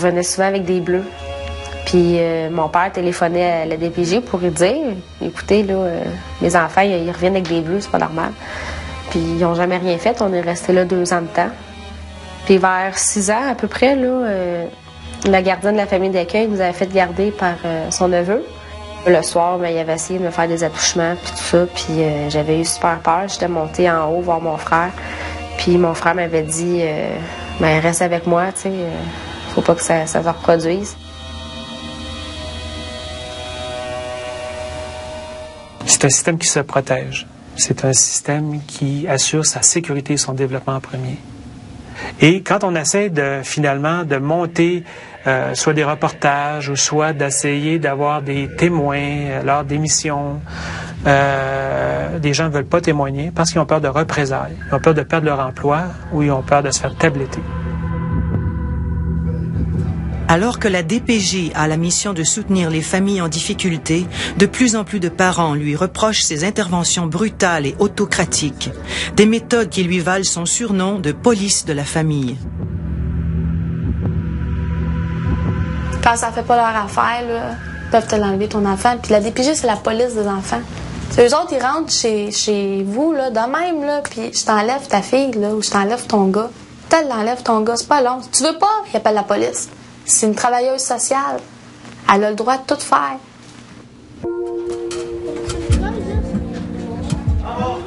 revenait souvent avec des bleus. Puis mon père téléphonait à la DPJ pour lui dire « Écoutez, là, mes enfants, ils reviennent avec des bleus, c'est pas normal. » Puis ils n'ont jamais rien fait. On est resté là 2 ans de temps. Puis vers 6 ans à peu près, là, la gardienne de la famille d'accueil nous avait fait garder par son neveu. Le soir, il avait essayé de me faire des attouchements, puis tout ça. Puis j'avais eu super peur. J'étais montée en haut voir mon frère. Puis mon frère m'avait dit reste avec moi, tu sais, faut pas que ça se reproduise. C'est un système qui se protège. C'est un système qui assure sa sécurité et son développement en premier. Et quand on essaie finalement de monter soit des reportages ou soit d'essayer d'avoir des témoins lors d'émissions, les gens ne veulent pas témoigner parce qu'ils ont peur de représailles. Ils ont peur de perdre leur emploi ou ils ont peur de se faire tabletter. Alors que la DPJ a la mission de soutenir les familles en difficulté, de plus en plus de parents lui reprochent ses interventions brutales et autocratiques, des méthodes qui lui valent son surnom de police de la famille. Quand ça fait pas leur affaire, là, ils peuvent te l'enlever ton enfant. Puis la DPJ, c'est la police des enfants. Eux autres, ils rentrent chez vous, là, de même, là, puis je t'enlève ta fille, là, ou je t'enlève ton gars. T'elle l'enlève ton gars, c'est pas long. Si tu veux pas, il appelle la police. C'est une travailleuse sociale. Elle a le droit de tout faire.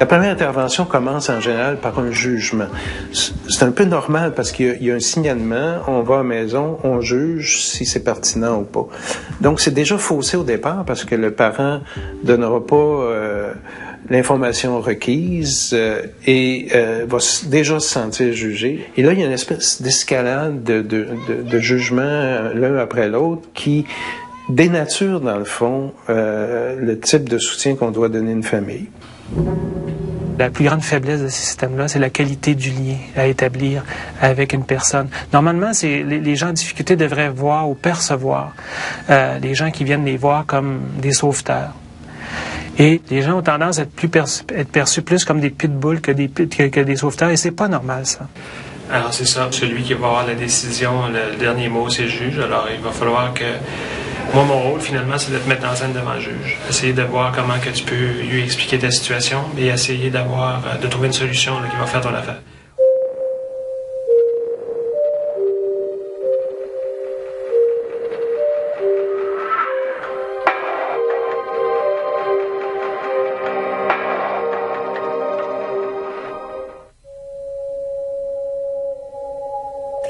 La première intervention commence en général par un jugement. C'est un peu normal parce qu'il y a un signalement, on va à la maison, on juge si c'est pertinent ou pas. Donc c'est déjà faussé au départ parce que le parent donnera pas l'information requise et va déjà se sentir jugé. Et là, il y a une espèce d'escalade de jugement l'un après l'autre qui dénature, dans le fond, le type de soutien qu'on doit donner à une famille. La plus grande faiblesse de ces systèmes-là, c'est la qualité du lien à établir avec une personne. Normalement, les gens en difficulté devraient voir ou percevoir les gens qui viennent les voir comme des sauveteurs. Et les gens ont tendance à être perçus plus comme des pitbulls que des sauveteurs, et c'est pas normal, ça. Alors, c'est ça. Celui qui va avoir la décision, le dernier mot, c'est le juge. Alors, il va falloir que... Moi, mon rôle, finalement, c'est de te mettre en scène devant le juge. Essayer de voir comment que tu peux lui expliquer ta situation et essayer de trouver une solution là, qui va faire ton affaire.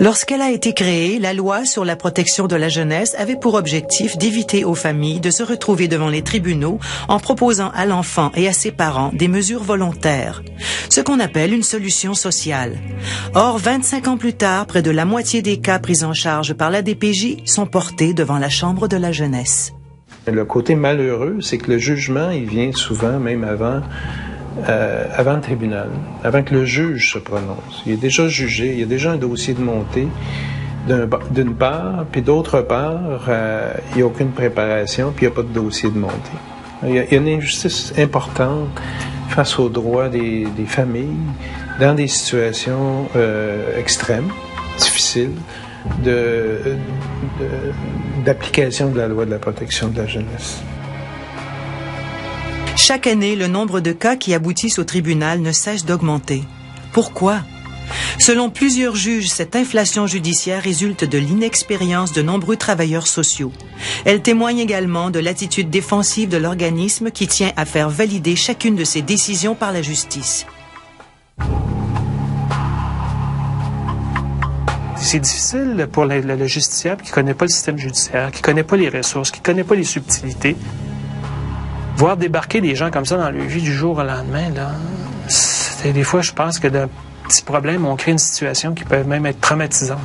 Lorsqu'elle a été créée, la loi sur la protection de la jeunesse avait pour objectif d'éviter aux familles de se retrouver devant les tribunaux en proposant à l'enfant et à ses parents des mesures volontaires, ce qu'on appelle une solution sociale. Or, 25 ans plus tard, près de la moitié des cas pris en charge par la DPJ sont portés devant la Chambre de la jeunesse. Le côté malheureux, c'est que le jugement, il vient souvent, même avant le tribunal, avant que le juge se prononce. Il est déjà jugé, il y a déjà un dossier de montée d'une part, puis d'autre part, il n'y a aucune préparation, puis il n'y a pas de dossier de montée. Il y a une injustice importante face aux droits des familles dans des situations extrêmes, difficiles, d'application de la loi de la protection de la jeunesse. Chaque année, le nombre de cas qui aboutissent au tribunal ne cesse d'augmenter. Pourquoi? Selon plusieurs juges, cette inflation judiciaire résulte de l'inexpérience de nombreux travailleurs sociaux. Elle témoigne également de l'attitude défensive de l'organisme qui tient à faire valider chacune de ses décisions par la justice. C'est difficile pour le justiciable qui ne connaît pas le système judiciaire, qui ne connaît pas les ressources, qui ne connaît pas les subtilités. Voir débarquer des gens comme ça dans leur vie du jour au lendemain, là, des fois, je pense que d'un petit problème, on crée une situation qui peut même être traumatisante.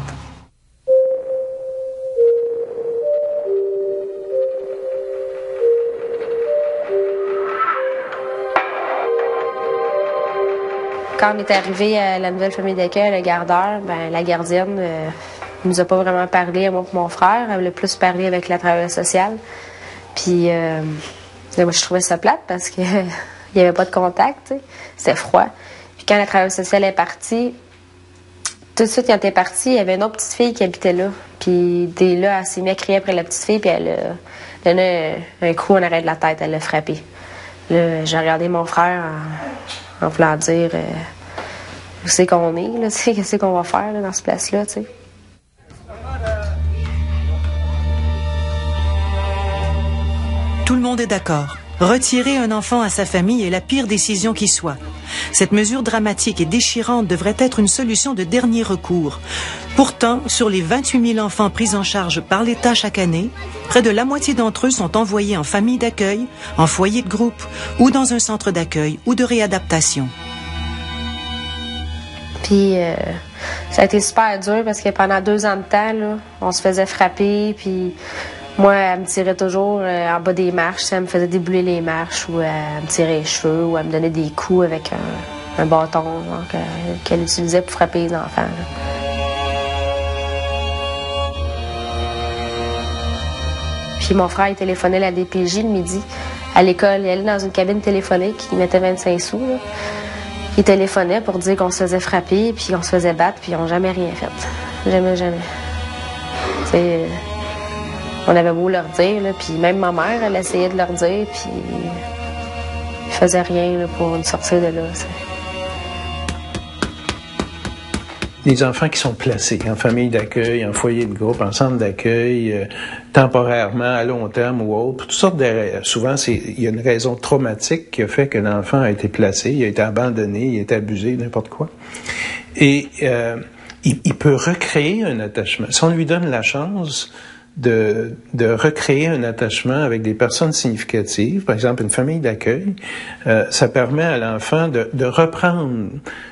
Quand on est arrivé à la nouvelle famille d'accueil, le gardeur, la gardienne nous a pas vraiment parlé à moi et mon frère. Elle a plus parlé avec la travailleuse sociale. Puis... moi, je trouvais ça plate parce que il n'y avait pas de contact, tu sais. C'était froid. Puis quand la travailleuse sociale est partie, Tout de suite, quand t'es parti, il y avait une autre petite fille qui habitait là. Puis dès là, elle s'est mise à crier après la petite fille, puis elle a donné un coup en arrêt de la tête, elle l'a frappé. Là, j'ai regardé mon frère en voulant dire où c'est qu'on est, là, tu sais, qu'est-ce qu'on va faire là, dans cette place-là, tu sais. Tout le monde est d'accord. Retirer un enfant à sa famille est la pire décision qui soit. Cette mesure dramatique et déchirante devrait être une solution de dernier recours. Pourtant, sur les 28 000 enfants pris en charge par l'État chaque année, près de la moitié d'entre eux sont envoyés en famille d'accueil, en foyer de groupe ou dans un centre d'accueil ou de réadaptation. Puis ça a été super dur parce que pendant 2 ans de temps, là, on se faisait frapper, puis moi, elle me tirait toujours en bas des marches, elle me faisait débouler les marches, ou elle me tirait les cheveux, ou elle me donnait des coups avec un bâton qu'elle utilisait pour frapper les enfants. Là. Puis mon frère, il téléphonait à la DPJ le midi à l'école. Il allait dans une cabine téléphonique, il mettait 25 sous. Là. Il téléphonait pour dire qu'on se faisait frapper, puis qu'on se faisait battre, puis ils n'ont jamais rien fait. Jamais, jamais. T'sais, on avait beau leur dire, là, puis même ma mère, elle essayait de leur dire, puis ils faisaient rien là, pour nous sortir de là. T'sais. Les enfants qui sont placés en famille d'accueil, en foyer de groupe, en centre d'accueil, temporairement, à long terme ou autre, pour toutes sortes de... Souvent, il y a une raison traumatique qui a fait que l'enfant a été placé, il a été abandonné, il a été abusé, n'importe quoi. Et il peut recréer un attachement. Si on lui donne la chance de recréer un attachement avec des personnes significatives, par exemple une famille d'accueil, ça permet à l'enfant de reprendre,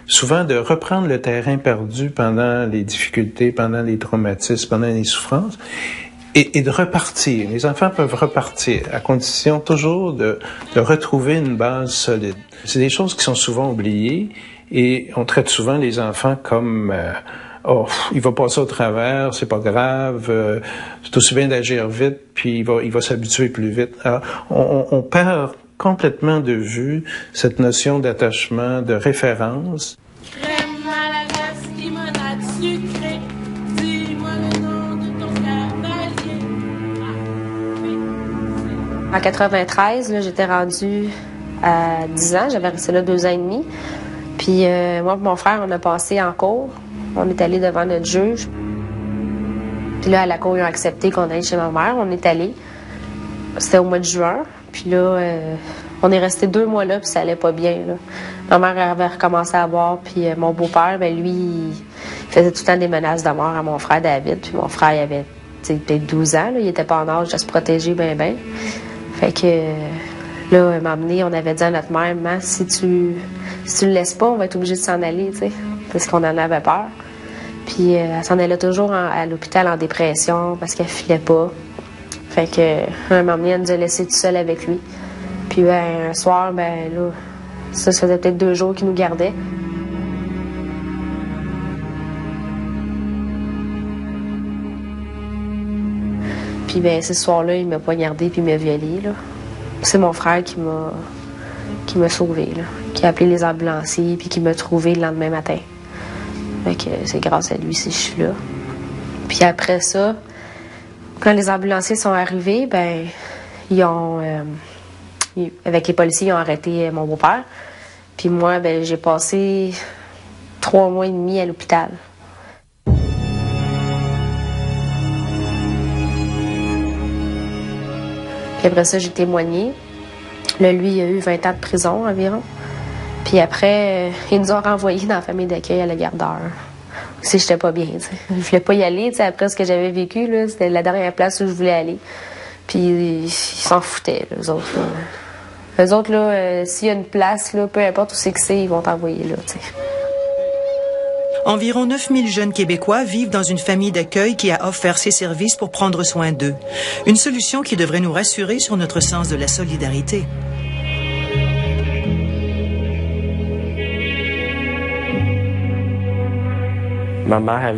souvent de reprendre le terrain perdu pendant les difficultés, pendant les traumatismes, pendant les souffrances, et de repartir. Les enfants peuvent repartir, à condition toujours de retrouver une base solide. C'est des choses qui sont souvent oubliées, et on traite souvent les enfants comme... oh, il va passer au travers, c'est pas grave, c'est aussi bien d'agir vite, puis il va s'habituer plus vite. Alors, on perd complètement de vue cette notion d'attachement, de référence. Crème à la glace, limonade sucrée, dis-moi le nom de ton cavalier. En 93, là, j'étais rendue à 10 ans, j'avais resté là 2 ans et demi. Puis moi et mon frère, on a passé en cour. On est allé devant notre juge. Puis là, à la cour, ils ont accepté qu'on aille chez ma mère. On est allé. C'était au mois de juin. Puis là, on est resté 2 mois là, puis ça allait pas bien. Là. Ma mère avait recommencé à boire. Puis mon beau-père, ben lui, il faisait tout le temps des menaces de mort à mon frère David. Puis mon frère, il avait peut-être 12 ans. Là. Il était pas en âge de se protéger bien. Fait que là, m'a amené, on avait dit à notre mère, « si tu le laisses pas, on va être obligé de s'en aller, tu sais. » Parce qu'on en avait peur. Puis elle s'en allait toujours à l'hôpital en dépression parce qu'elle filait pas. Fait que un moment donné, elle nous a laissés tout seul avec lui. Puis un soir, ben là, ça faisait peut-être 2 jours qu'il nous gardait. Puis ben ce soir-là, il m'a poignardé puis il m'a violé, là. C'est mon frère qui m'a sauvé, là, qui a appelé les ambulanciers puis qui m'a trouvé le lendemain matin. Fait que c'est grâce à lui si je suis là. Puis après ça, quand les ambulanciers sont arrivés, ben ils ont avec les policiers, ils ont arrêté mon beau-père. Puis moi, ben j'ai passé 3 mois et demi à l'hôpital. Puis après ça, j'ai témoigné. Là, lui, il a eu 20 ans de prison environ. Puis après, ils nous ont renvoyés dans la famille d'accueil à la Gardeur. Si j'étais pas bien, tu sais. Je voulais pas y aller, tu sais, après ce que j'avais vécu, là, c'était la dernière place où je voulais aller. Puis ils s'en foutaient, là, eux autres, là. Eux autres, là, s'il y a une place, là, peu importe où c'est que c'est, ils vont t'envoyer là, tu sais. Environ 9000 jeunes Québécois vivent dans une famille d'accueil qui a offert ses services pour prendre soin d'eux. Une solution qui devrait nous rassurer sur notre sens de la solidarité. Ma mère